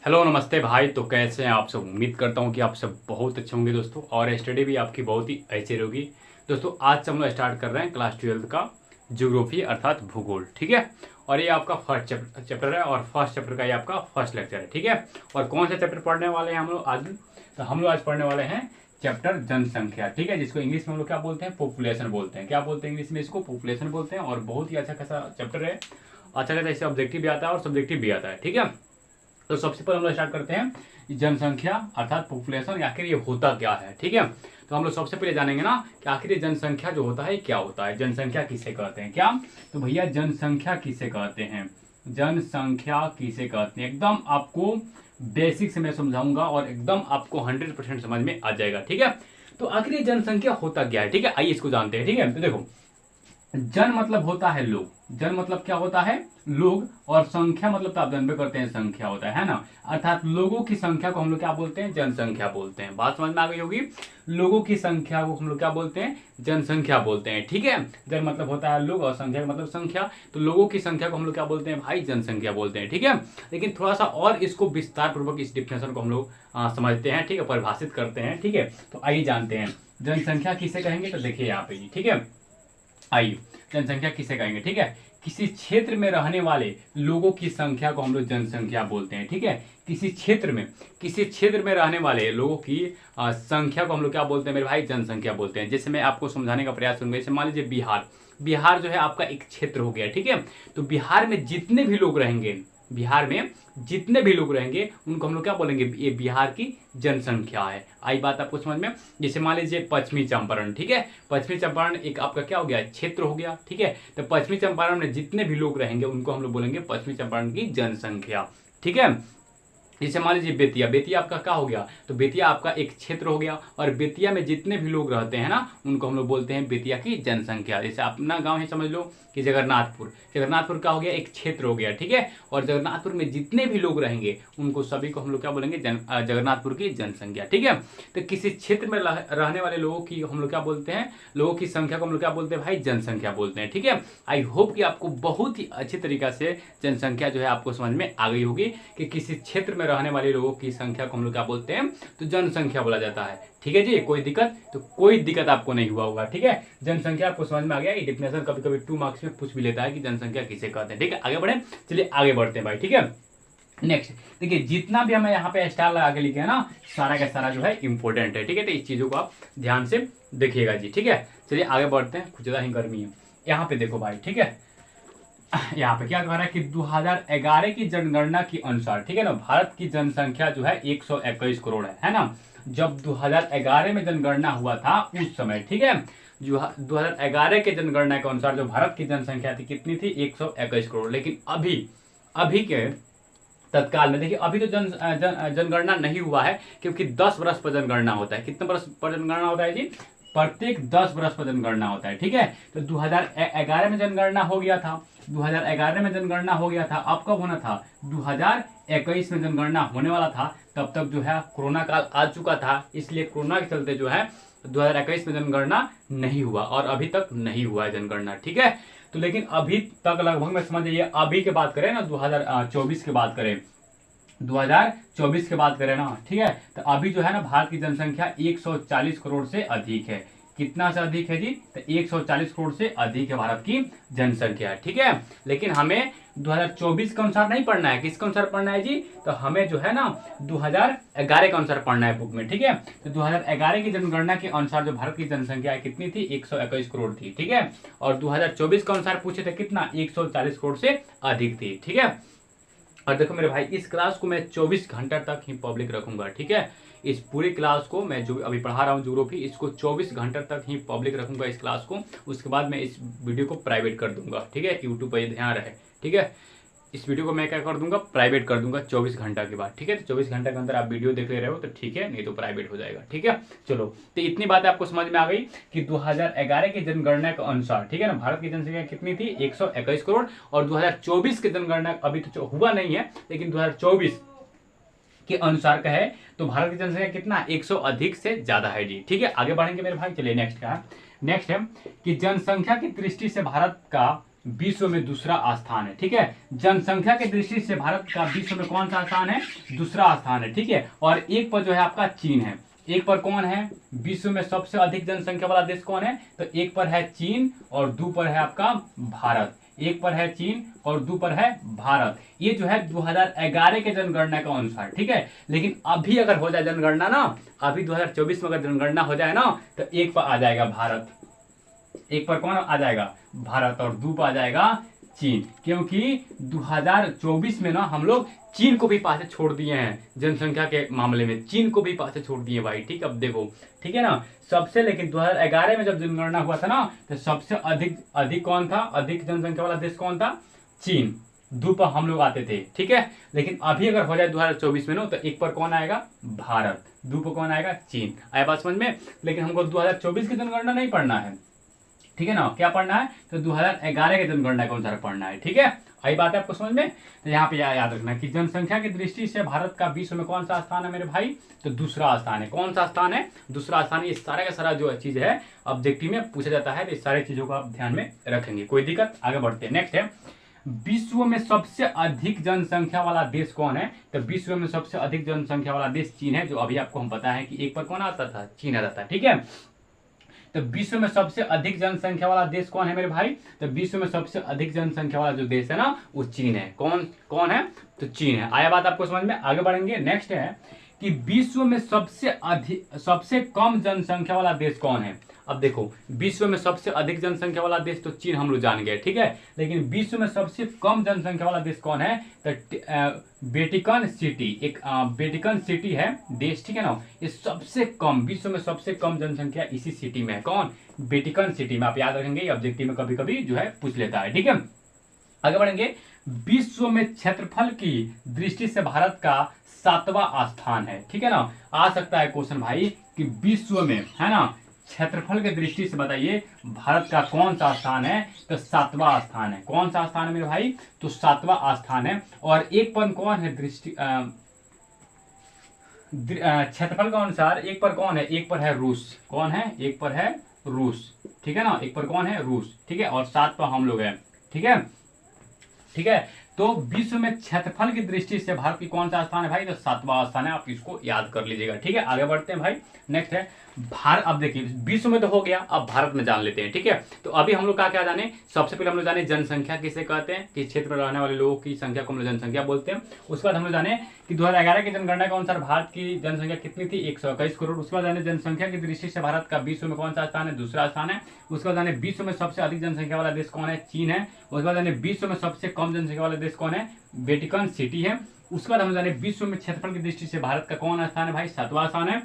Hello नमस्ते भाई। तो कैसे हैं आप सब? उम्मीद करता हूं कि आप सब बहुत अच्छे होंगे दोस्तों, और स्टडी भी आपकी बहुत ही अच्छी होगी। दोस्तों आज से हम लोग स्टार्ट कर रहे हैं क्लास 12 का ज्योग्राफी अर्थात भूगोल। ठीक है, और ये आपका फर्स्ट चैप्टर है और फर्स्ट चैप्टर का ये आपका फर्स्ट लेक्चर है। ठीक है, और कौन सा चैप्टर पढ़ने वाले हैं हम लोग आज? तो हम लोग आज पढ़ने वाले हैं चैप्टर जनसंख्या। ठीक है, जिसको इंग्लिश में हम लोग क्या बोलते हैं? पॉपुलेशन बोलते हैं। क्या बोलते हैं इंग्लिश में? इसको पॉपुलेशन बोलते हैं। और बहुत ही अच्छा खासा चैप्टर है, अच्छा खासा इससे ऑब्जेक्टिव भी आता है और सब्जेक्टिव भी आता है। ठीक है, तो सबसे पहले हम लोग स्टार्ट करते हैं जनसंख्या अर्थात पॉपुलेशन, आखिर ये होता क्या है। ठीक है, तो हम लोग सबसे पहले जानेंगे ना कि आखिर ये जनसंख्या जो होता है क्या होता है, जनसंख्या किसे कहते हैं। क्या तो भैया जनसंख्या किसे कहते हैं? जनसंख्या किसे कहते हैं एकदम आपको बेसिक से मैं समझाऊंगा और एकदम आपको 100% समझ में आ जाएगा। ठीक है, तो आखिर ये जनसंख्या होता क्या है? ठीक है, आइए इसको जानते हैं। ठीक है, तो देखो, जन मतलब होता है लोग, जन मतलब क्या होता है? लोग, और संख्या मतलब तो आप जानते करते हैं संख्या होता है ना, अर्थात लोगों की संख्या को हम लोग क्या बोलते हैं? जनसंख्या बोलते हैं। बात समझ में आ गई होगी। लोगों की संख्या को हम लोग क्या बोलते हैं? जनसंख्या बोलते हैं। ठीक है, जन मतलब होता है लोग और संख्या मतलब संख्या, तो लोगों की संख्या को हम लोग क्या बोलते हैं भाई? जनसंख्या बोलते हैं। ठीक है, लेकिन थोड़ा सा और इसको विस्तार पूर्वक इस डिफिनेशन को हम लोग समझते हैं। ठीक है, परिभाषित करते हैं। ठीक है, तो आइए जानते हैं जनसंख्या किसे कहेंगे। तो देखिए यहाँ पे जी, ठीक है, आयु। जनसंख्या किसे कहेंगे? ठीक है, किसी क्षेत्र में रहने वाले लोगों की संख्या को हम लोग जनसंख्या बोलते हैं। ठीक है, किसी क्षेत्र में रहने वाले लोगों की संख्या को हम लोग क्या बोलते हैं मेरे भाई? जनसंख्या बोलते हैं। जैसे मैं आपको समझाने का प्रयास करूंगा, जैसे मान लीजिए बिहार, बिहार जो है आपका एक क्षेत्र हो गया। ठीक है, तो बिहार में जितने भी लोग रहेंगे, बिहार में जितने भी लोग रहेंगे उनको हम लोग क्या बोलेंगे? ये बिहार की जनसंख्या है। आई बात आपको समझ में? जैसे मान लीजिए पश्चिमी चंपारण, ठीक है, पश्चिमी चंपारण एक आपका क्या हो गया? क्षेत्र हो गया। ठीक है, तो पश्चिमी चंपारण में जितने भी लोग रहेंगे उनको हम लोग बोलेंगे पश्चिमी चंपारण की जनसंख्या। ठीक है, जैसे मान लीजिए बेतिया, बेतिया आपका क्या हो गया? तो बेतिया आपका एक क्षेत्र हो गया, और बेतिया में जितने भी लोग रहते हैं ना उनको हम लोग बोलते हैं बेतिया की जनसंख्या। जैसे अपना गांव है, समझ लो कि जगन्नाथपुर, जगन्नाथपुर क्या हो गया? एक क्षेत्र हो गया। ठीक है, और जगन्नाथपुर में जितने भी लोग रहेंगे उनको सभी को हम लोग क्या बोलेंगे? जगन्नाथपुर की जनसंख्या। ठीक है, तो किसी क्षेत्र में रहने वाले लोगों की हम लोग क्या बोलते हैं? लोगों की संख्या को हम लोग क्या बोलते हैं भाई? जनसंख्या बोलते हैं। ठीक है, आई होप कि आपको बहुत ही अच्छी तरीका से जनसंख्या जो है आपको समझ में आ गई होगी कि किसी क्षेत्र में रहने वाले लोगों की संख्या को हम लोग क्या बोलते हैं? तो जनसंख्या बोला जाता है। ठीक है जी, कोई दिक्कत? तो कोई दिक्कत आपको नहीं हुआ होगा। ठीक है, जनसंख्या आपको समझ में आ गया। ये डिफिनेशन कभी कभी 2 मार्क्स में पूछ भी लेता है कि जनसंख्या किसे कहते हैं। ठीक है, आगे बढ़े, चलिए आगे बढ़ते हैं भाई। ठीक है, नेक्स्ट देखिए, जितना भी हमें यहाँ पे स्टार लगा के लिखे है ना, सारा का सारा जो है इंपॉर्टेंट है। ठीक है, तो इस चीजों को आप ध्यान से देखिएगा जी। ठीक है, चलिए आगे बढ़ते हैं, कुछ ज्यादा ही गर्मी है यहाँ पे। देखो भाई, ठीक है, यहाँ पे क्या कह रहा है कि 2011 की जनगणना के अनुसार, ठीक है ना, भारत की जनसंख्या जो है 121 करोड़ है ना। जब 2011 में जनगणना हुआ था उस समय, ठीक है, जो 2011 के जनगणना के अनुसार जो भारत की जनसंख्या थी कितनी थी? 121 करोड़। लेकिन अभी अभी के तत्काल में देखिए, अभी तो जनगणना नहीं हुआ है, क्योंकि 10 वर्ष पर जनगणना होता है। कितने वर्ष पर जनगणना होता है जी? प्रत्येक 10 वर्ष पर जनगणना होता है। ठीक है, तो 2011 में जनगणना हो गया था, 2011 में जनगणना हो गया था। अब कब होना था? 2021 में जनगणना होने वाला था। तब तक जो है कोरोना काल आ चुका था, इसलिए कोरोना के चलते जो है 2021 में जनगणना नहीं हुआ, और अभी तक नहीं हुआ है जनगणना। ठीक है, तो लेकिन अभी तक लगभग में समझ जाइए, अभी के बात करें ना, 2024 की बात करें, 2024 की बात करें ना, ठीक है, तो अभी जो है ना भारत की जनसंख्या 140 करोड़ से अधिक है। कितना से अधिक है जी? तो 140 करोड़ से अधिक है भारत की जनसंख्या। ठीक है, लेकिन हमें 2024 के अनुसार नहीं पढ़ना है। किसके अनुसार पढ़ना है जी? तो हमें जो है ना 2011 के अनुसार पढ़ना है बुक में। ठीक है, तो 2011 की जनगणना के अनुसार जो भारत की जनसंख्या कितनी थी? 121 करोड़ थी। ठीक है, और 2024 के अनुसार पूछे थे कितना? 140 करोड़ से अधिक थी। ठीक है, और देखो मेरे भाई, इस क्लास को मैं 24 घंटा तक ही पब्लिक रखूंगा। ठीक है, इस पूरी क्लास को मैं जो अभी पढ़ा रहा हूँ ज्योग्राफी, इसको 24 घंटे तक ही पब्लिक रखूंगा इस क्लास को। उसके बाद मैं इस वीडियो को प्राइवेट कर दूंगा। ठीक है, यूट्यूब पर ध्यान रहे। ठीक है, इस वीडियो को मैं क्या कर दूंगा? प्राइवेट कर दूंगा 24 घंटा के बाद। ठीक है, तो 24 घंटे के अंदर आप वीडियो देख ले रहे हो तो ठीक है, नहीं तो प्राइवेट हो जाएगा। ठीक है, चलो, तो इतनी बात आपको समझ में आ गई कि 2011 की जनगणना के अनुसार, ठीक है ना, भारत की जनसंख्या कितनी थी? 121 करोड़। और 2024 की जनगणना अभी तो हुआ नहीं है, लेकिन 2024 के अनुसार का है, तो भारत की जनसंख्या कितना? 100 अधिक से ज्यादा है जी। ठीक है, आगे बढ़ेंगे मेरे भाई। चलिए नेक्स्ट का, नेक्स्ट है कि जनसंख्या की दृष्टि से भारत का विश्व में दूसरा स्थान है। ठीक है, जनसंख्या की दृष्टि से भारत का विश्व में कौन सा स्थान है? दूसरा स्थान है। ठीक है, और एक पर जो है आपका चीन है। एक पर कौन है? विश्व में सबसे अधिक जनसंख्या वाला देश कौन है? तो एक पर है चीन और दो पर है आपका भारत। एक पर है चीन और दो पर है भारत। ये जो है 2011 के जनगणना के अनुसार। ठीक है, लेकिन अभी अगर हो जाए जनगणना ना, अभी 2024 में अगर जनगणना हो जाए ना, तो एक पर आ जाएगा भारत। एक पर कौन आ जाएगा? भारत, और दो पर आ जाएगा चीन, क्योंकि 2024 में ना हम लोग चीन को भी पासे छोड़ दिए हैं जनसंख्या के मामले में। चीन को भी पासे छोड़ दिए भाई। ठीक है, अब देखो, ठीक है ना, सबसे, लेकिन 2011 में जब जनगणना हुआ था ना, तो सबसे अधिक कौन था? अधिक जनसंख्या वाला देश कौन था? चीन। दो पर हम लोग आते थे। ठीक है, लेकिन अभी अगर हो जाए 2024 में ना, तो एक पर कौन आएगा? भारत। दो पर कौन आएगा? चीन। आया बात समझ में? लेकिन हमको 2024 की जनगणना नहीं पढ़ना है। ठीक है ना, क्या पढ़ना है? तो 2011 के जनगणना के अनुसार पढ़ना है। ठीक है, आई बात है आपको समझ में? तो यहाँ पे याद रखना कि जनसंख्या की दृष्टि से भारत का विश्व में कौन सा स्थान है मेरे भाई? तो दूसरा स्थान है। कौन सा स्थान है? दूसरा स्थान। ये सारा का सारा जो चीज है ऑब्जेक्टिव में पूछा जाता है, तो इस सारी चीजों को आप ध्यान में रखेंगे। कोई दिक्कत? आगे बढ़ते हैं। नेक्स्ट है, विश्व में सबसे अधिक जनसंख्या वाला देश कौन है? तो विश्व में सबसे अधिक जनसंख्या वाला देश चीन है, जो अभी आपको हम पता है कि एक पर कौन आता था? चीन आता था। ठीक है, तो विश्व में सबसे अधिक जनसंख्या वाला देश कौन है मेरे भाई? तो विश्व में सबसे अधिक जनसंख्या वाला जो देश है ना, वो चीन है। कौन है? तो चीन है। आया बात आपको समझ में? आगे बढ़ेंगे। नेक्स्ट है कि विश्व में सबसे कम जनसंख्या वाला देश कौन है? अब देखो, विश्व में सबसे अधिक जनसंख्या वाला देश तो चीन हम लोग जान गए। ठीक है, लेकिन विश्व में सबसे कम जनसंख्या वाला देश कौन है? तो वेटिकन सिटी, एक वेटिकन सिटी है देश। ठीक है ना, ये सबसे कम, विश्व में सबसे कम जनसंख्या इसी सिटी में है। कौन? वेटिकन सिटी में। आप याद रखेंगे, ऑब्जेक्टिव में कभी कभी जो है पूछ लेता है। ठीक है, आगे बढ़ेंगे। विश्व में क्षेत्रफल की दृष्टि से भारत का 7वां स्थान है। ठीक है ना, आ सकता है क्वेश्चन भाई कि विश्व में, है ना, क्षेत्रफल की दृष्टि से बताइए भारत का कौन सा स्थान है? तो 7वां स्थान है। कौन सा स्थान है मेरे भाई? तो 7वां स्थान है। और एक पर कौन है? क्षेत्रफल के अनुसार एक पर कौन है? एक पर है रूस। कौन है? एक पर है रूस। ठीक है ना, एक पर कौन है? रूस। ठीक है, और 7 पर हम लोग हैं। ठीक है, ठीक है, तो विश्व में क्षेत्रफल की दृष्टि से भारत की कौन सा स्थान है भाई? तो 7वां स्थान है। आप इसको याद कर लीजिएगा। ठीक है, आगे बढ़ते हैं भाई। नेक्स्ट है भारत। अब देखिए, विश्व में तो हो गया, अब भारत में जान लेते हैं। ठीक है, तो अभी हम लोग क्या जाने? सबसे पहले हम लोग जाने जनसंख्या किसे कहते हैं, किस क्षेत्र में रहने वाले लोगों की संख्या को हम लोग जनसंख्या बोलते हैं। उसके बाद हम लोग जाने कि 2011 की जनगणना के अनुसार भारत की जनसंख्या कितनी थी? 121 करोड़। उसके बाद जाने जनसंख्या की दृष्टि से भारत का विश्व में कौन सा स्थान है? दूसरा स्थान है। उसके बाद जाने विश्व में सबसे अधिक जनसंख्या वाला देश कौन है? चीन है। उसके बाद जाने विश्व में सबसे कम जनसंख्या वाला देश कौन है? वेटिकन सिटी है। उसके बाद हम जाने विश्व में क्षेत्रफल की दृष्टि से भारत का कौन स्थान है भाई? 7वां स्थान है।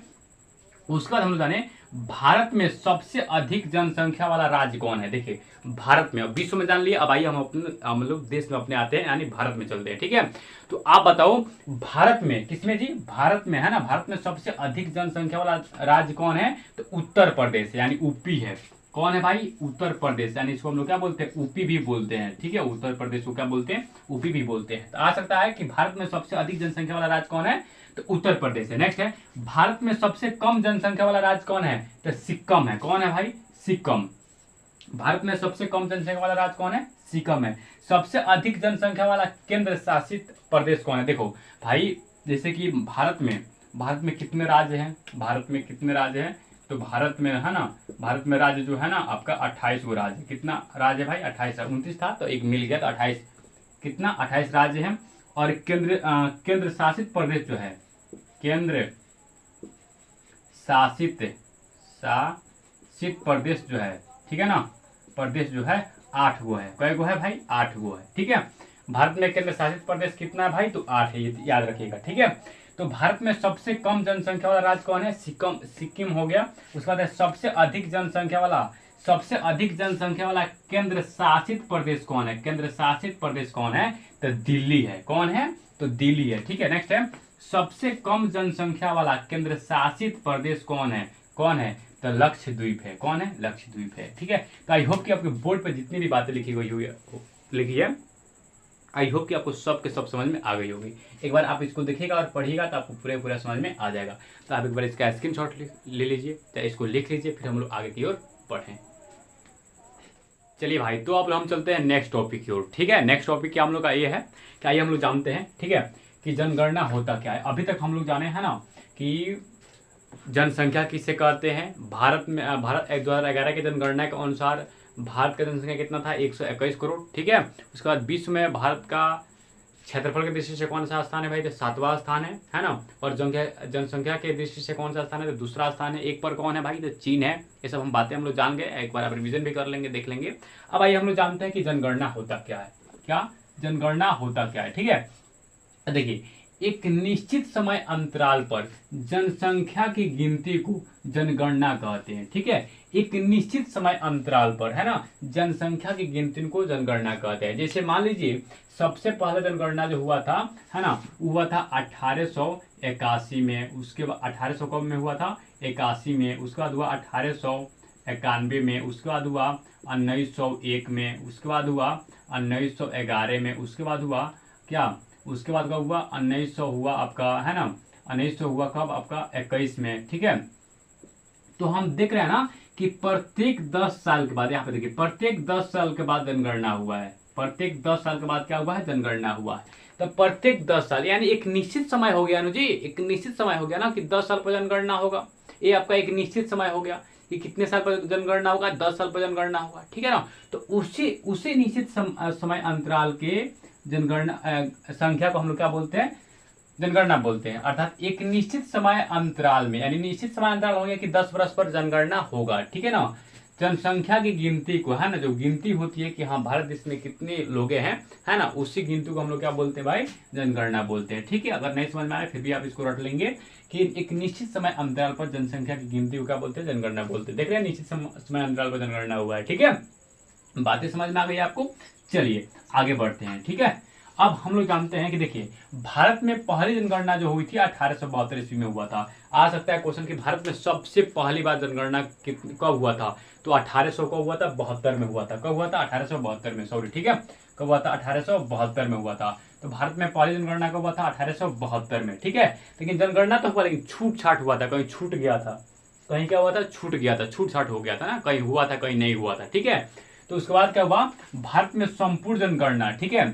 उसके बाद हम जाने भारत में सबसे अधिक जनसंख्या वाला राज्य कौन है? देखिए, भारत में, विश्व में जान लिए, अब आइए हम लोग देश में अपने आते हैं, यानी भारत में चलते हैं। ठीक है, तो आप बताओ भारत में किसमें जी? भारत में, है ना, भारत में सबसे अधिक जनसंख्या वाला राज्य कौन है? तो उत्तर प्रदेश, यानी यूपी है। कौन है भाई? उत्तर प्रदेश, यानी इसको हम लोग क्या बोलते हैं? यूपी भी बोलते हैं। ठीक है, उत्तर प्रदेश को क्या बोलते हैं? यूपी भी बोलते हैं। तो आ सकता है कि भारत में सबसे अधिक जनसंख्या वाला राज्य कौन है? तो उत्तर प्रदेश है। नेक्स्ट है, भारत में सबसे कम जनसंख्या वाला राज्य कौन है? तो सिक्किम है। कौन है भाई? सिक्किम। भारत में सबसे कम जनसंख्या वाला राज्य कौन है? सिक्किम है। सबसे अधिक जनसंख्या वाला केंद्र शासित प्रदेश कौन है? देखो भाई, जैसे कि भारत में कितने राज्य हैं? भारत में कितने राज्य हैं? तो भारत में, है ना, भारत में राज्य जो है ना आपका 28 गो राज्य। कितना राज्य भाई? 28। 29 था तो एक मिल गया, तो 28, कितना? 28 राज्य हैं। और केंद्र शासित प्रदेश जो है, केंद्र शासित प्रदेश जो है, ठीक है ना, प्रदेश जो है 8 गो है। कै गो है भाई? 8 गो है। ठीक है, भारत में केंद्र शासित प्रदेश कितना है भाई? तो 8 है, ये याद रखिएगा। ठीक है, तो भारत में सबसे कम जनसंख्या वाला राज्य कौन है? सिक्किम हो गया। उसके बाद सबसे अधिक जनसंख्या वाला केंद्र शासित प्रदेश कौन है? केंद्र शासित प्रदेश कौन है? तो दिल्ली है। कौन है? तो दिल्ली है। ठीक है, नेक्स्ट है, सबसे कम जनसंख्या वाला केंद्र शासित प्रदेश कौन है? कौन है? तो लक्षद्वीप है। कौन है? लक्षद्वीप है। ठीक है, तो आई होप कि आपके बोर्ड पर जितनी भी बातें लिखी है, आई होप कि आपको सब के सब समझ में आ गई होगी। एक बार आप इसको देखिएगा और पढ़िएगा तो आपको पूरा समझ में आ जाएगा। तो आप एक बार इसका स्क्रीनशॉट ले लीजिए, चाहे इसको लिख लीजिए, फिर हम लोग आगे की ओर बढ़ें। चलिए भाई, तो अब हम चलते हैं नेक्स्ट टॉपिक की ओर। ठीक है, नेक्स्ट टॉपिक क्या हम लोग का ये है कि आइए हम लोग जानते हैं, ठीक है, कि जनगणना होता क्या है। अभी तक हम लोग जाने हैं ना कि जनसंख्या किसे कहते हैं। भारत में भारत 2011 की जनगणना के अनुसार भारत का जनसंख्या कितना था, 121 करोड़। ठीक है, उसके बाद विश्व में भारत का क्षेत्रफल की दृष्टि से कौन सा स्थान है भाई, तो 7वां स्थान है ना। और जनसंख्या के दृष्टि से कौन सा स्थान है, तो दूसरा स्थान है। एक पर कौन है भाई, तो चीन है। ये सब हम बातें हम लोग जान गए, एक बार आप रिविजन भी कर लेंगे, देख लेंगे। अब आइए हम लोग जानते हैं कि जनगणना होता क्या है। क्या जनगणना होता क्या है, ठीक है। देखिए, एक निश्चित समय अंतराल पर जनसंख्या की गिनती को जनगणना कहते हैं। ठीक है, एक निश्चित समय अंतराल पर, है ना, जनसंख्या की गिनती को जनगणना कहते हैं। जैसे मान लीजिए सबसे पहला जनगणना जो हुआ था, है ना, हुआ था 1881 में। उसके बाद 1800 कब में हुआ था, 81 में। उसके बाद हुआ 1891 में। उसके बाद हुआ 1901 में। उसके बाद हुआ 1911 में। उसके बाद हुआ क्या, उसके बाद कब हुआ, 1900 हुआ आपका, है ना, 1900 हुआ कब आपका, 21 में। ठीक है, तो हम देख रहे हैं ना कि प्रत्येक 10 साल के बाद, यहाँ पे देखिए, प्रत्येक 10 साल के बाद जनगणना हुआ है। प्रत्येक 10 साल के बाद क्या हुआ है, जनगणना हुआ है। तो प्रत्येक 10 साल यानी एक निश्चित समय हो गया ना जी, एक निश्चित समय हो गया ना कि 10 साल पर जनगणना होगा। ये आपका एक निश्चित समय हो गया कि कितने साल पर जनगणना होगा, 10 साल पर जनगणना होगा। ठीक है ना, तो उसी निश्चित समय अंतराल के जनगणना संख्या को हम लोग क्या बोलते हैं, जनगणना बोलते हैं। अर्थात एक निश्चित समय अंतराल में, यानी निश्चित समय अंतराल हो गया कि 10 वर्ष पर जनगणना होगा। ठीक है ना, जनसंख्या की गिनती को, है ना, जो गिनती होती है कि हाँ भारत देश में कितने लोग हैं, है ना, उसी गिनती को हम लोग क्या बोलते हैं भाई, जनगणना बोलते हैं। ठीक है, अगर नहीं समझ में आए फिर भी आप इसको रट लेंगे कि एक निश्चित समय अंतराल पर जनसंख्या की गिनती को क्या बोलते हैं, जनगणना बोलते हैं। देख रहे हैं, निश्चित समय अंतराल पर जनगणना हुआ है। ठीक है, बातें समझ में आ गई आपको। चलिए आगे बढ़ते हैं। ठीक है, अब हम लोग जानते हैं कि देखिए, भारत में पहली जनगणना जो हुई थी 1872 ईस्वी में हुआ था। आ सकता है क्वेश्चन कि भारत में सबसे पहली बार जनगणना कब हुआ था, तो 1800 को हुआ था, 72 में हुआ था। कब हुआ था, 1872 में, सॉरी। ठीक है, कब हुआ था, 1872 में हुआ था। तो भारत में पहली जनगणना कब हुआ था, 1872 में। ठीक है, लेकिन जनगणना तो हुआ, लेकिन छूट छाट हुआ था, कहीं छूट गया था, कहीं क्या हुआ था, छूट गया था, छूट छाट हो गया था ना, कहीं हुआ था कहीं नहीं हुआ था। ठीक है, तो उसके बाद क्या हुआ, भारत में संपूर्ण जनगणना, ठीक है,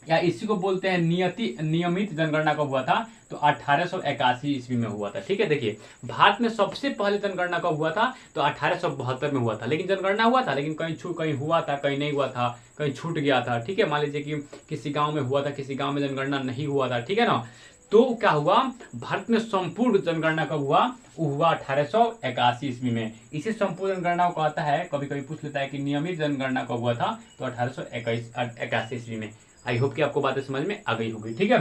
या इसी को बोलते हैं नियमित जनगणना कब हुआ था, तो 1881 ईस्वी में हुआ था। ठीक है, देखिए, भारत में सबसे पहले जनगणना कब हुआ था, तो 1872 में हुआ था। लेकिन जनगणना हुआ था, लेकिन कहीं हुआ था, कहीं नहीं हुआ था, कहीं छूट गया था। ठीक है, मान लीजिए कि किसी गांव में हुआ था, किसी गांव में जनगणना नहीं हुआ था। ठीक है ना, तो क्या हुआ, भारत में संपूर्ण जनगणना कब हुआ, वो हुआ 1881 ईस्वी में। इसे संपूर्ण जनगणना को कहता है, कभी कभी पूछ लेता है कि नियमित जनगणना कब हुआ था, तो 1881 ईस्वी में। आई होप कि आपको बातें समझ में आ गई होगी। ठीक है,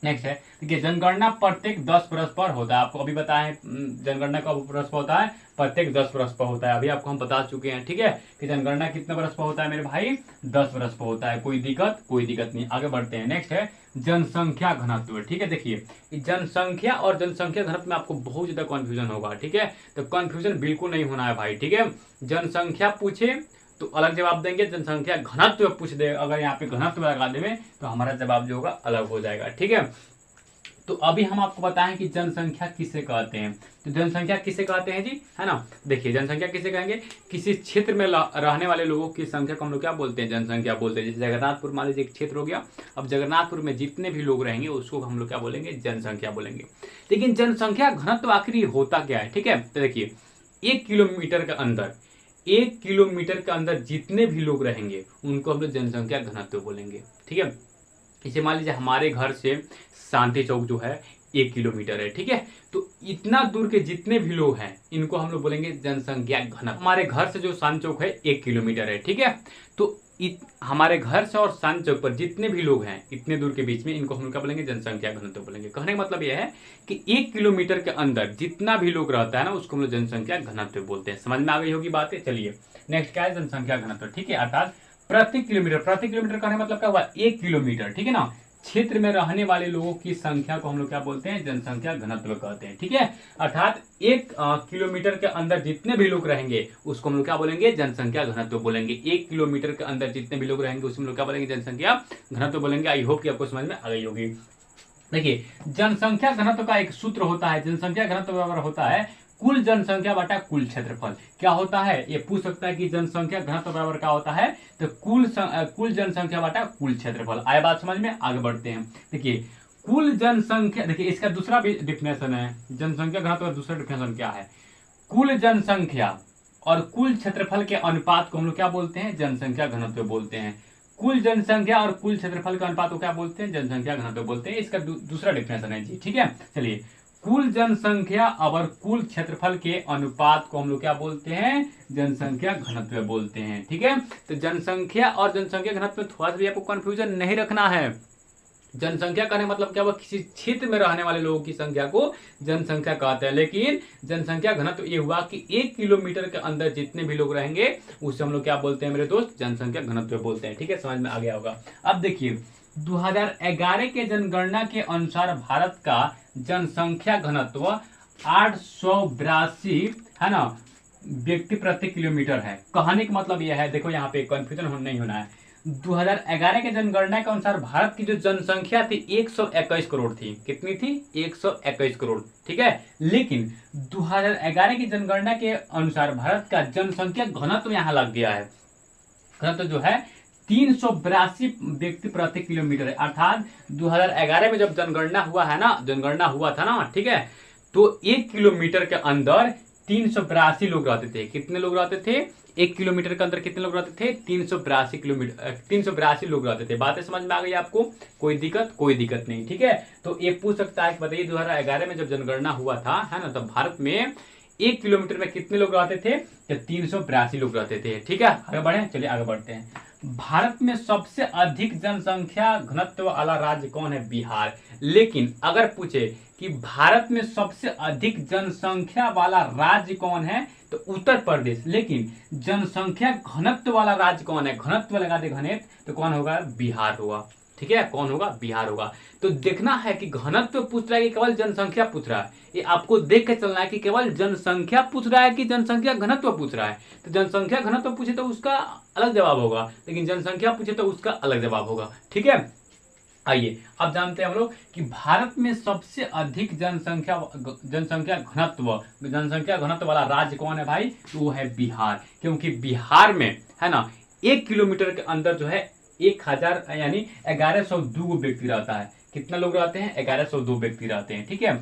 नेक्स्ट है, देखिए, जनगणना प्रत्येक 10 वर्ष पर होता है। आपको अभी बताएं जनगणना कब वर्ष पर होता है, प्रत्येक 10 वर्ष पर होता है। अभी आपको हम बता चुके हैं। ठीक है, कि जनगणना कितने वर्ष पर होता है मेरे भाई, 10 वर्ष पर होता है। कोई दिक्कत नहीं। आगे बढ़ते हैं। नेक्स्ट है जनसंख्या घनत्व। ठीक है, देखिए, जनसंख्या और जनसंख्या घनत्व में आपको बहुत ज्यादा कंफ्यूजन होगा। ठीक है, तो कंफ्यूजन बिल्कुल नहीं होना है भाई। ठीक है, जनसंख्या पूछे तो अलग जवाब देंगे, जनसंख्या घनत्व पूछ दे, अगर यहाँ पे घनत्व लगा देवे तो हमारा जवाब जो होगा अलग हो जाएगा। ठीक है, तो अभी हम आपको बताएं कि जनसंख्या किसे कहते हैं। तो जनसंख्या किसे कहते हैं जी, है ना, देखिए, जनसंख्या किसे कहेंगे, किसी क्षेत्र में रहने वाले लोगों की संख्या को हम लोग क्या बोलते हैं, जनसंख्या बोलते हैं। जैसे जगन्नाथपुर मान लीजिए एक क्षेत्र हो गया, अब जगन्नाथपुर में जितने भी लोग रहेंगे उसको हम लोग क्या बोलेंगे, जनसंख्या बोलेंगे। लेकिन जनसंख्या घनत्व आखिर होता क्या है। ठीक है, तो देखिए, 1 किलोमीटर के अंदर जितने भी लोग रहेंगे उनको हम लोग जनसंख्या घनत्व बोलेंगे। ठीक है, इसे मान लीजिए हमारे घर से शांति चौक जो है 1 किलोमीटर है। ठीक है, तो इतना दूर के जितने भी लोग हैं इनको हम लोग बोलेंगे जनसंख्या घनत्व। हमारे घर से जो शांति चौक है 1 किलोमीटर है। ठीक है, तो हमारे घर से और शांति चौक पर जितने भी लोग हैं इतने दूर के बीच में, इनको हम लोग क्या बोलेंगे, जनसंख्या घनत्व बोलेंगे। कहने का मतलब यह है कि 1 किलोमीटर के अंदर जितना भी लोग रहता है ना, उसको हम लोग जनसंख्या घनत्व बोलते हैं। समझ में आ गई होगी बातें। चलिए नेक्स्ट क्या है, जनसंख्या घनत्व। ठीक है, अर्थात प्रति किलोमीटर कहने मतलब क्या हुआ, 1 किलोमीटर। ठीक है ना, क्षेत्र में रहने वाले लोगों की संख्या को हम लोग क्या बोलते हैं, जनसंख्या घनत्व कहते हैं। ठीक है, अर्थात 1 किलोमीटर के अंदर जितने भी लोग रहेंगे उसको हम लोग क्या बोलेंगे, जनसंख्या घनत्व बोलेंगे। 1 किलोमीटर के अंदर जितने भी लोग रहेंगे उसमें लोग क्या बोलेंगे, जनसंख्या घनत्व बोलेंगे। आई होप कि आपको समझ में आ गई होगी। देखिए, जनसंख्या घनत्व का एक सूत्र होता है, जनसंख्या घनत्व बराबर होता है कुल जनसंख्या बटा कुल क्षेत्रफल क्या होता है, ये पूछ सकता है कि जनसंख्या घनत्व बराबर क्या होता है, तो कुल जनसंख्या बटा कुल क्षेत्रफल। आए बात समझ में, आगे बढ़ते हैं। देखिए कुल जनसंख्या, देखिए इसका दूसरा भी डिफिनेशन है, जनसंख्या घनत्व का दूसरा डिफिनेशन क्या है, कुल जनसंख्या और कुल क्षेत्रफल के अनुपात को हम लोग क्या बोलते हैं, जनसंख्या घनत्व बोलते हैं। कुल जनसंख्या और कुल क्षेत्रफल का अनुपात को क्या बोलते हैं, जनसंख्या घनत्व बोलते हैं। इसका दूसरा डिफिनेशन है जी, ठीक है। चलिए कुल जनसंख्या और कुल क्षेत्रफल के अनुपात को हम लोग क्या बोलते हैं, जनसंख्या घनत्व बोलते हैं, ठीक है। तो जनसंख्या और जनसंख्या घनत्व में थोड़ा सा भी आपको कंफ्यूजन नहीं रखना है। जनसंख्या कहने मतलब क्या हुआ, किसी क्षेत्र में रहने वाले लोगों की संख्या को जनसंख्या कहते हैं, लेकिन जनसंख्या घनत्व ये हुआ कि 1 किलोमीटर के अंदर जितने भी लोग रहेंगे उससे हम लोग क्या बोलते हैं मेरे दोस्त, जनसंख्या घनत्व बोलते हैं, ठीक है। समझ में आ गया होगा। अब देखिए 2011 के जनगणना के अनुसार भारत का जनसंख्या घनत्व 882 है ना व्यक्ति प्रति किलोमीटर है। कहने का मतलब यह है, देखो यहाँ पे कंफ्यूजन नहीं होना है। 2011 के जनगणना के अनुसार भारत की जो जनसंख्या थी 121 करोड़ थी। कितनी थी, 121 करोड़, ठीक है। लेकिन 2011 की जनगणना के अनुसार भारत का जनसंख्या घनत्व यहाँ लग गया है, घनत्व जो है 382 व्यक्ति प्रति किलोमीटर है। अर्थात 2011 में जब जनगणना हुआ है ना, जनगणना हुआ था ना, ठीक है, तो 1 किलोमीटर के अंदर 382 लोग रहते थे। कितने लोग रहते थे, 1 किलोमीटर के अंदर कितने लोग रहते थे, 382 लोग रहते थे। बातें समझ में आ गई आपको, कोई दिक्कत नहीं, ठीक है। तो ये पूछ सकता है कि बताइए 2011 में जब जनगणना हुआ था, है ना, तब भारत में 1 किलोमीटर में कितने लोग रहते थे, तो 382 लोग रहते थे, ठीक है। आगे बढ़े, चलिए आगे बढ़ते हैं। भारत में सबसे अधिक जनसंख्या घनत्व वाला राज्य कौन है, बिहार। लेकिन अगर पूछे कि भारत में सबसे अधिक जनसंख्या वाला राज्य कौन है, तो उत्तर प्रदेश। लेकिन जनसंख्या घनत्व वाला राज्य कौन है, घनत्व लगा दे घनित, तो कौन होगा, बिहार होगा, ठीक है। कौन होगा, बिहार होगा। तो देखना है कि घनत्व पूछ रहा है कि केवल जनसंख्या पूछ रहा है, ये आपको देख के चलना है कि केवल जनसंख्या पूछ रहा है कि जनसंख्या घनत्व पूछ रहा है। तो जनसंख्या घनत्व पूछे तो उसका अलग जवाब होगा, लेकिन जनसंख्या पूछे तो उसका अलग जवाब होगा, ठीक है। आइए अब जानते हैं हम लोग कि भारत में सबसे अधिक जनसंख्या घनत्व वाला राज्य कौन है भाई, तो वो है बिहार। क्योंकि बिहार में है ना 1 किलोमीटर के अंदर जो है 1000 यानी 1102 व्यक्ति रहता है। कितना लोग रहते हैं, 1102 व्यक्ति रहते हैं, ठीक है।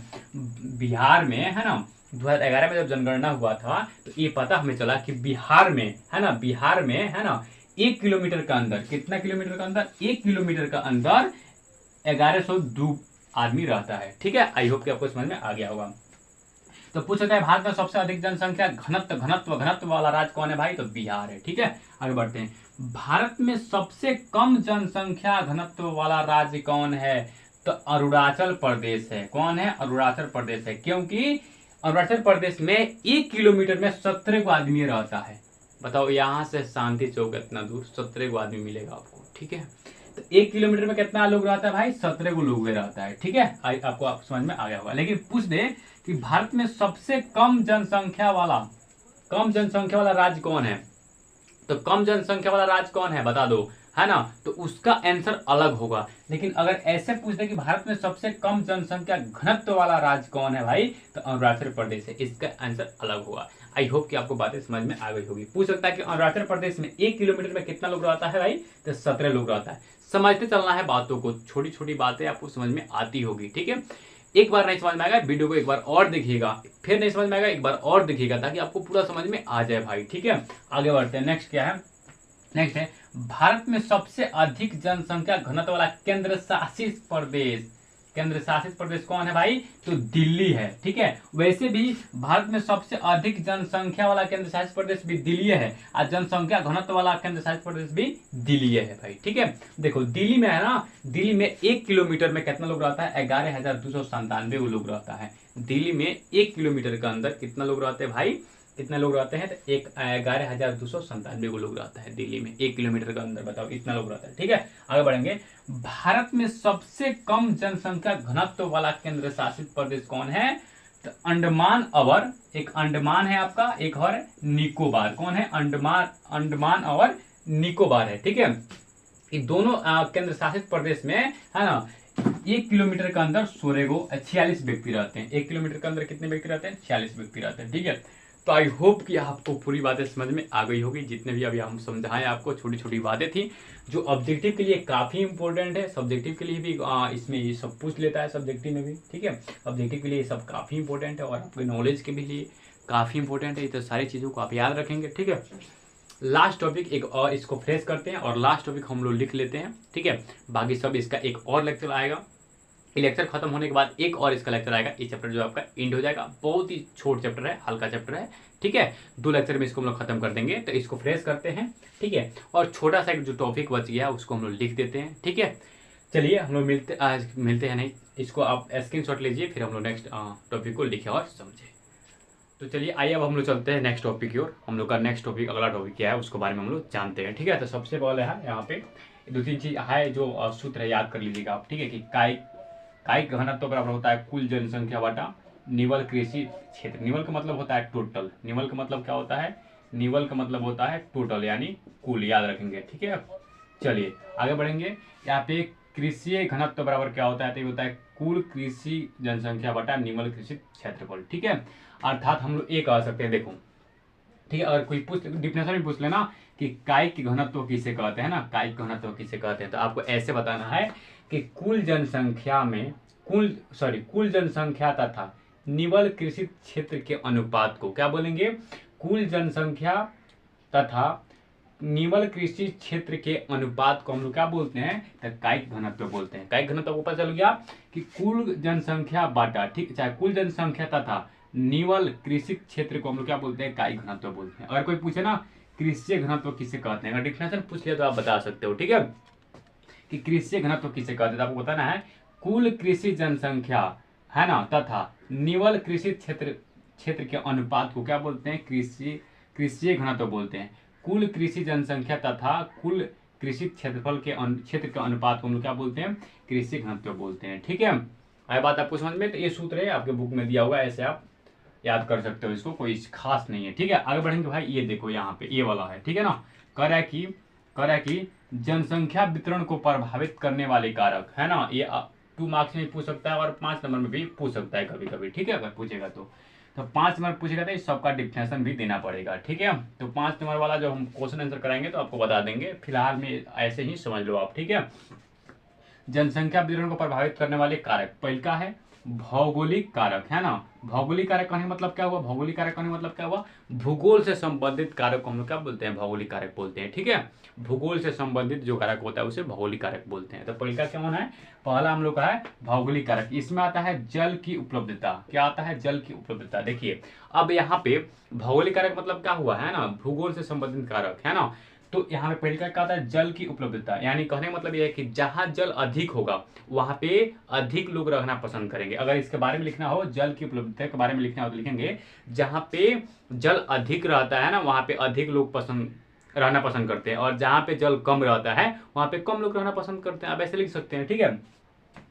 बिहार में है ना 2011 में जब जनगणना हुआ था तो ये पता हमें चला कि बिहार में है ना 1 किलोमीटर का अंदर, कितना किलोमीटर का अंदर, 1 किलोमीटर का अंदर 1102 आदमी रहता है, ठीक है। आई होप कि आपको समझ में आ गया होगा। तो पूछा है भारत में सबसे अधिक जनसंख्या घनत्व वाला राज्य कौन है भाई, तो बिहार है, ठीक है। आगे बढ़ते हैं। भारत में सबसे कम जनसंख्या घनत्व वाला राज्य कौन है, तो अरुणाचल प्रदेश है। कौन है, अरुणाचल प्रदेश है। क्योंकि अरुणाचल प्रदेश में 1 किलोमीटर में 17 को आदमी रहता है। बताओ यहाँ से शांति चौक इतना दूर 17 को आदमी मिलेगा आपको, ठीक है। तो 1 किलोमीटर में कितना लोग रहता है भाई, 17 को लोग रहता है, ठीक है। आपको समझ में आ गया होगा। लेकिन पूछ दे कि भारत में सबसे कम जनसंख्या वाला राज्य कौन है, तो कम जनसंख्या वाला राज्य कौन है बता दो, है ना, तो उसका आंसर अलग होगा। लेकिन अगर ऐसे पूछ दे कि भारत में सबसे कम जनसंख्या घनत्व वाला राज्य कौन है भाई, तो अरुणाचल प्रदेश है, इसका आंसर अलग होगा। आई होप कि आपको बातें समझ में आ गई होगी। पूछ सकता है कि अरुणाचल प्रदेश में 1 किलोमीटर में कितना लोग रहता है भाई, तो 17 लोग रहता है। समझते चलना है बातों को, छोटी छोटी बातें आपको समझ में आती होगी, ठीक है। एक बार नहीं समझ में आएगा वीडियो को एक बार और देखिएगा, फिर नहीं समझ में आएगा एक बार और देखिएगा, ताकि आपको पूरा समझ में आ जाए भाई, ठीक है। आगे बढ़ते हैं। नेक्स्ट क्या है, नेक्स्ट है भारत में सबसे अधिक जनसंख्या घनत्व वाला केंद्र शासित प्रदेश कौन है भाई, तो दिल्ली है, ठीक है। वैसे भी भारत में सबसे अधिक जनसंख्या वाला केंद्र शासित प्रदेश भी दिल्ली है, और जनसंख्या घनत्व वाला केंद्र शासित प्रदेश भी दिल्ली है भाई, ठीक है। देखो दिल्ली में है ना, दिल्ली में 1 किलोमीटर में कितना लोग रहता है, 11,297 लोग रहता है। दिल्ली में 1 किलोमीटर के अंदर कितना लोग रहते हैं भाई, कितने लोग रहते हैं, तो 11,297 को लोग रहता है दिल्ली में 1 किलोमीटर के अंदर। बताओ इतना लोग रहता है, ठीक है। आगे बढ़ेंगे। भारत में सबसे कम जनसंख्या घनत्व वाला केंद्र शासित प्रदेश कौन है, तो अंडमान और एक अंडमान है आपका, एक और निकोबार। कौन है, अंडमान और निकोबार है, ठीक है। ये दोनों केंद्र शासित प्रदेश में है ना 1 किलोमीटर के अंदर 46 व्यक्ति रहते हैं। 1 किलोमीटर के अंदर कितने व्यक्ति रहते हैं? 46 व्यक्ति रहते हैं। ठीक है, तो आई होप कि आपको पूरी बातें समझ में आ गई होगी। जितने भी अभी हम समझाएं आपको, छोटी छोटी बातें थी जो ऑब्जेक्टिव के लिए काफ़ी इंपॉर्टेंट है। सब्जेक्टिव के लिए भी इसमें ये सब पूछ लेता है सब्जेक्टिव में भी। ठीक है, ऑब्जेक्टिव के लिए ये सब काफ़ी इंपॉर्टेंट है और आपके नॉलेज के भी लिए काफ़ी इंपॉर्टेंट है। तो सारी चीज़ों को आप याद रखेंगे। ठीक है, लास्ट टॉपिक एक और इसको फ्रेश करते हैं और लास्ट टॉपिक हम लोग लिख लेते हैं। ठीक है, बाकी सब इसका एक और लेक्चर आएगा। ये लेक्चर खत्म होने के बाद एक और इसका लेक्चर आएगा। ये चैप्टर जो आपका एंड हो जाएगा। बहुत ही छोट चैप्टर है, हल्का चैप्टर है। ठीक है, 2 लेक्चर में इसको हम लोग खत्म कर देंगे। तो इसको फ्रेश करते हैं। ठीक है, और छोटा सा एक जो टॉपिक बच गया उसको हम लोग लिख देते हैं। ठीक है, चलिए हम लोग मिलते हैं नहीं, इसको आप स्क्रीनशॉट लीजिए, फिर हम लोग नेक्स्ट टॉपिक को लिखे और समझे। तो चलिए आइए अब हम लोग चलते हैं नेक्स्ट टॉपिक की ओर। हम लोग का नेक्स्ट टॉपिक, अगला टॉपिक क्या है उसके बारे में हम लोग जानते हैं। ठीक है, तो सबसे पहले है यहाँ पे 2-3 चीज है जो सूत्र है, याद कर लीजिएगा आप। ठीक है, कि कायिक घनत्व बराबर होता है कुल जनसंख्या बटा निवल कृषि क्षेत्र। निवल का मतलब होता है टोटल। निवल का मतलब क्या होता है? निवल का मतलब होता है टोटल यानी कुल, याद रखेंगे। ठीक है, चलिए आगे बढ़ेंगे। यहाँ पे कृषि घनत्व बराबर क्या होता है? तो ये होता है कुल कृषि जनसंख्या बटा निवल कृषि क्षेत्रफल। ठीक है, अर्थात हम लोग ये कह सकते हैं, देखो ठीक है, अगर कोई डिफिनेशन भी पूछ लेना कि कायिक घनत्व किसे कहते हैं ना, कायिक घनत्व किसे कहते हैं, तो आपको ऐसे बताना है कि कुल जनसंख्या में कुल जनसंख्या तथा निवल कृषि क्षेत्र के अनुपात को क्या बोलेंगे? कुल जनसंख्या तथा निवल कृषि क्षेत्र के अनुपात को हम लोग क्या बोलते हैं? तो कायिक घनत्व बोलते हैं। कायिक घनत्व को पता चल गया कि कुल जनसंख्या बाटा, ठीक, चाहे कुल जनसंख्या तथा निवल कृषि क्षेत्र को हम लोग क्या बोलते हैं? कायिक घनत्व बोलते हैं। अगर कोई पूछे ना कृषि घनत्व किसे कहते हैं, अगर डिफिनेशन पूछ लिया तो आप बता सकते हो। ठीक है, कि कृषि घनत्व किसे कहते हैं, तो आपको बताना है कुल कृषि जनसंख्या है ना तथा निवल कृषि क्षेत्र के अनुपात को क्या बोलते हैं? कृषि घनत्व बोलते हैं। कुल कृषि जनसंख्या तथा कुल कृषि क्षेत्रफल के क्षेत्र के अनुपात को हम लोग क्या बोलते हैं? कृषि घनत्व बोलते हैं। ठीक है, आया बात आपको समझ में? तो ये सूत्र है, आपके बुक में दिया होगा, ऐसे आप याद कर सकते हो इसको, कोई खास नहीं है। ठीक है, आगे बढ़ेंगे भाई। ये देखो यहाँ पे ये वाला है। ठीक है ना, कह रहा है कि जनसंख्या वितरण को प्रभावित करने वाले कारक है ना। ये 2 मार्क्स में पूछ सकता है और 5 नंबर में भी पूछ सकता है कभी कभी। ठीक है, अगर पूछेगा तो 5 नंबर पूछेगा तो इस सबका डिफिनेशन भी देना पड़ेगा। ठीक है, तो 5 नंबर वाला जो हम क्वेश्चन आंसर कराएंगे तो आपको बता देंगे, फिलहाल में ऐसे ही समझ लो आप। ठीक है, जनसंख्या वितरण को प्रभावित करने वाले कारक, पहला का है भौगोलिक कारक, है ना। भौगोलिक कारक कहने मतलब क्या हुआ? भौगोलिक कारक कहने मतलब क्या हुआ? भूगोल से संबंधित कारक को हम लोग क्या बोलते हैं? भौगोलिक कारक बोलते हैं। ठीक है, भूगोल से संबंधित जो कारक होता है उसे भौगोलिक कारक बोलते हैं। तो पहला क्या होना है? पहला हम लोग का है भौगोलिक कारक। इसमें आता है जल की उपलब्धता। क्या आता है? जल की उपलब्धता। देखिए अब यहाँ पे भौगोलिक कारक मतलब क्या हुआ है ना, भूगोल से संबंधित कारक, है ना। तो यहाँ पे पहले क्या आता है? जल की उपलब्धता, यानी कहने का मतलब यह है कि जहां जल अधिक होगा वहां पे अधिक लोग रहना पसंद करेंगे। अगर इसके बारे में लिखना हो, जल की उपलब्धता के बारे में लिखना हो तो लिखेंगे जहां पे जल अधिक रहता है ना वहां पे अधिक लोग रहना पसंद करते हैं, और जहां पे जल कम रहता है वहां पे कम लोग रहना पसंद करते हैं। आप ऐसे लिख सकते हैं। ठीक है,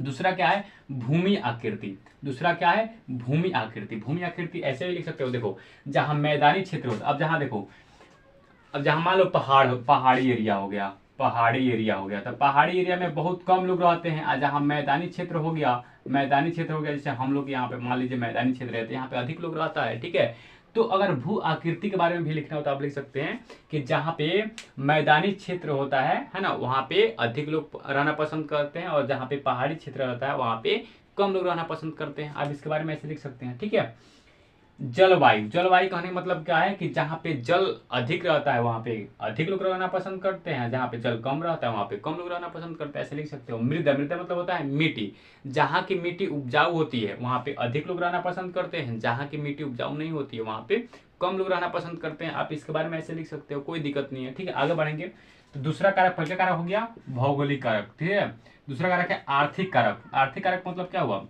दूसरा क्या है? भूमि आकृति। दूसरा क्या है? भूमि आकृति। भूमि आकृति ऐसे भी लिख सकते हो, देखो जहां मैदानी क्षेत्र होता, अब जहां देखो, अब जहां मान लो पहाड़ी एरिया हो गया, तो पहाड़ी एरिया में बहुत कम लोग रहते हैं। और जहां मैदानी क्षेत्र हो गया, जैसे हम लोग यहाँ पे मान लीजिए मैदानी क्षेत्र रहते हैं, यहाँ पे अधिक लोग रहता है। ठीक है, तो अगर भू आकृति के बारे में भी लिखना हो तो आप लिख सकते हैं कि जहाँ पे मैदानी क्षेत्र होता है ना, वहाँ पे अधिक लोग रहना पसंद करते हैं, और जहाँ पे पहाड़ी क्षेत्र रहता है वहाँ पे कम लोग रहना पसंद करते हैं। आप इसके बारे में ऐसे लिख सकते हैं। ठीक है, जलवायु कहने का मतलब क्या है? कि जहाँ पे जल अधिक रहता है वहाँ पे अधिक लोग रहना पसंद करते हैं, जहाँ पे जल कम रहता है वहाँ पे कम लोग रहना पसंद करते हैं। ऐसे लिख सकते हो। मृदा मतलब होता है मिट्टी। जहाँ की मिट्टी उपजाऊ होती है वहाँ पे अधिक लोग रहना पसंद करते हैं, जहाँ की मिट्टी उपजाऊ नहीं होती है वहाँ पे कम लोग रहना पसंद करते हैं। आप इसके बारे में ऐसे लिख सकते हो, कोई दिक्कत नहीं है। ठीक है, आगे बढ़ेंगे। तो दूसरा कारक, पहला कारक हो गया भौगोलिक कारक। ठीक है, दूसरा कारक है आर्थिक कारक। आर्थिक कारक मतलब क्या हुआ?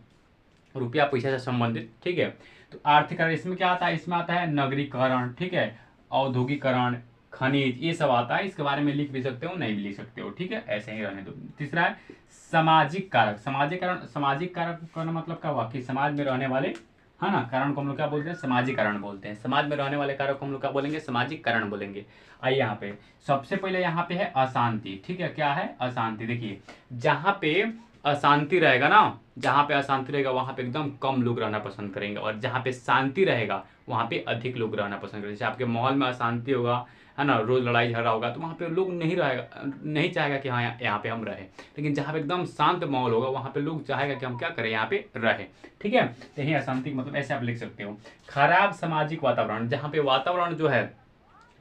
रुपया पैसा से संबंधित। ठीक है, तो आर्थिक कारक इसमें क्या आता है? इसमें आता है नगरीकरण, ठीक है, औद्योगिकरण, खनिज, ये सब आता है। इसके बारे में लिख भी सकते हो, नहीं भी लिख सकते हो। ठीक है, ऐसे ही रहने दो। तीसरा है सामाजिक कारक। सामाजिक कारक का मतलब क्या हुआ? कि समाज में रहने वाले, है ना, कारण को हम लोग क्या बोलते हैं? सामाजिक कारण बोलते हैं। समाज में रहने वाले कारक को हम लोग क्या बोलेंगे? सामाजिक कारण बोलेंगे। आइए यहाँ पे सबसे पहले यहाँ पे है अशांति। ठीक है, क्या है? अशांति। देखिए जहाँ पे अशांति रहेगा ना, जहाँ पे अशांति रहेगा वहाँ पे एकदम कम लोग रहना पसंद करेंगे, और जहाँ पे शांति रहेगा वहाँ पे अधिक लोग रहना पसंद करेंगे। जैसे आपके माहौल में अशांति होगा, है ना, रोज लड़ाई झगड़ा होगा, तो वहाँ पे लोग नहीं चाहेगा कि हाँ यहाँ पे हम रहें। लेकिन जहाँ पे एकदम शांत माहौल होगा वहाँ पे लोग चाहेगा कि हम क्या करें, यहाँ पे रहें। ठीक है, तो यही अशांति मतलब ऐसे आप लिख सकते हो। खराब सामाजिक वातावरण, जहाँ पे वातावरण जो है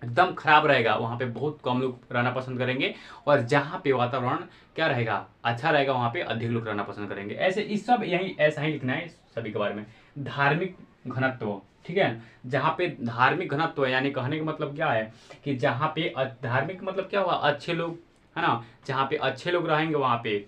एकदम खराब रहेगा वहाँ पे बहुत कम लोग रहना पसंद करेंगे, और जहाँ पे वातावरण क्या रहेगा, अच्छा रहेगा, वहाँ पे अधिक लोग रहना पसंद करेंगे। ऐसे इस सब यही ऐसा ही लिखना है सभी के बारे में। धार्मिक घनत्व, ठीक है, जहाँ पे धार्मिक घनत्व है, यानी कहने का मतलब क्या है कि जहाँ पे धार्मिक मतलब क्या हुआ, अच्छे लोग, है ना, जहाँ पे अच्छे लोग रहेंगे वहाँ पे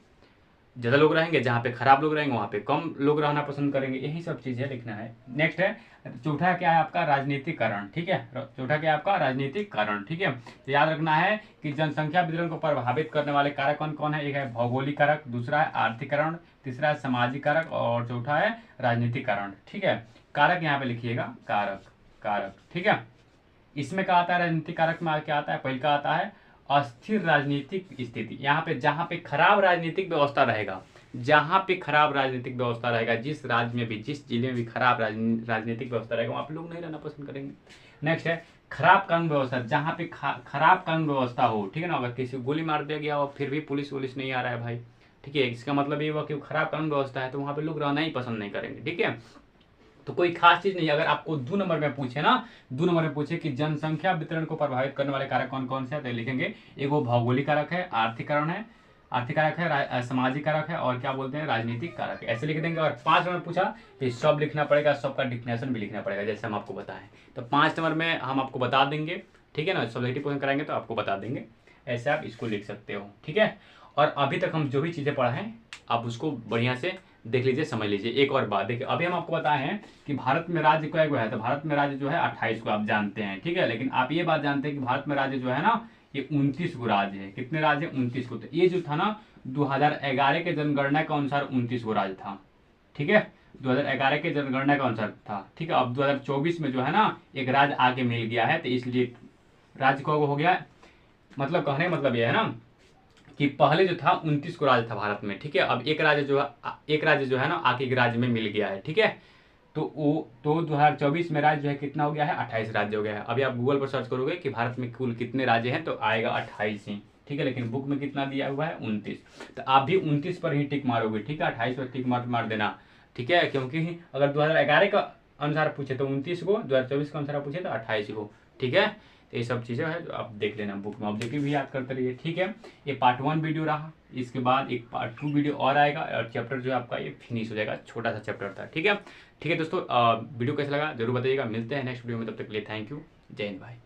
ज़्यादा लोग रहेंगे, जहाँ पे खराब लोग रहेंगे वहाँ पे कम लोग रहना पसंद करेंगे। यही सब चीज़ें लिखना है। नेक्स्ट है, चौथा क्या है आपका, राजनीतिक कारण। ठीक है, चौथा क्या है आपका, राजनीतिक कारण। ठीक है, तो याद रखना है कि जनसंख्या वितरण को प्रभावित करने वाले कारक कौन कौन है। एक है भौगोलिक कारक, दूसरा है आर्थिक कारण, तीसरा है सामाजिक कारक, और चौथा है राजनीतिक कारण। ठीक है, कारक यहाँ पे लिखिएगा, कारक कारक। ठीक है, इसमें क्या आता है, राजनीतिक कारक में क्या आता है, पहले का आता है अस्थिर राजनीतिक स्थिति। यहाँ पे जहाँ पे खराब राजनीतिक व्यवस्था रहेगा, जहाँ पे खराब राजनीतिक व्यवस्था रहेगा, जिस राज्य में भी, जिस जिले में भी खराब राजनीतिक व्यवस्था रहेगा वहाँ पे लोग नहीं रहना पसंद करेंगे। नेक्स्ट है खराब कानून व्यवस्था, जहाँ पे खराब कानून व्यवस्था हो, ठीक है ना, अगर किसी को गोली मार दिया गया और फिर भी पुलिस वुलिस नहीं आ रहा है भाई, ठीक है, इसका मतलब ये हुआ कि खराब कानून व्यवस्था है, तो वहाँ पे लोग रहना ही पसंद नहीं करेंगे। ठीक है, तो कोई खास चीज नहीं। अगर आपको 2 नंबर में पूछे ना, 2 नंबर में पूछे कि जनसंख्या वितरण को प्रभावित करने वाले कारक कौन कौन से हैं, तो लिखेंगे एक वो भौगोलिक कारक है, आर्थिक कारण है, आर्थिक कारक है, सामाजिक कारक है, और क्या बोलते हैं, राजनीतिक कारक है। ऐसे लिख देंगे। और 5 नंबर पूछा तो सब लिखना पड़ेगा, सबका डिफिनेशन भी लिखना पड़ेगा, जैसे हम आपको बताएं। तो 5 नंबर में हम आपको बता देंगे, ठीक है ना, सब्जेक्टिव क्वेश्चन कराएंगे तो आपको बता देंगे। ऐसे आप इसको लिख सकते हो। ठीक है, और अभी तक हम जो भी चीज़ें पढ़ा है आप उसको बढ़िया से देख लीजिए, समझ लीजिए। एक और बात देखिए, अभी हम आपको बताए हैं कि भारत में राज्य क्या है, तो भारत में राज्य जो है 28 को आप जानते हैं। ठीक है, लेकिन आप ये बात जानते हैं कि भारत में राज्य जो है ना ये 29 गो राज्य है। कितने राज्य है, 29 को। तो ये जो था ना 2011 के जनगणना के अनुसार 29 गो राज्य था। ठीक है, 2011 के जनगणना के अनुसार था। ठीक है, अब 2024 में जो है ना एक राज्य आके मिल गया है, तो इसलिए राज्य को हो गया, मतलब कहने का मतलब यह है ना कि पहले जो था 29 को राज्य था भारत में। ठीक है, अब एक राज्य जो है ना आके एक राज्य में मिल गया है। ठीक है, तो 2024 में राज्य जो है कितना हो गया है, 28 राज्य हो गया है। अभी आप गूगल पर सर्च करोगे कि भारत में कुल कितने राज्य हैं तो आएगा 28 ही। ठीक है, लेकिन बुक में कितना दिया हुआ है, 29। तो आप भी 29 पर ही टिक मारोगे। ठीक है, 28 पर टिक मार देना। ठीक है, क्योंकि अगर 2011 का अनुसार पूछे तो 29 को, 2024 के अनुसार पूछे तो 28 को। ठीक है, तो ये सब चीज़ें है जो आप देख लेना बुक में, ऑब्जेक्टिव भी याद करते रहिए। ठीक है, ये पार्ट 1 वीडियो रहा, इसके बाद एक पार्ट 2 वीडियो और आएगा, और चैप्टर जो है आपका ये फिनिश हो जाएगा। छोटा सा चैप्टर था। ठीक है दोस्तों, वीडियो कैसा लगा जरूर बताइएगा। मिलते हैं नेक्स्ट वीडियो में, तब तक के लिए थैंक यू, जय हिंद भाई।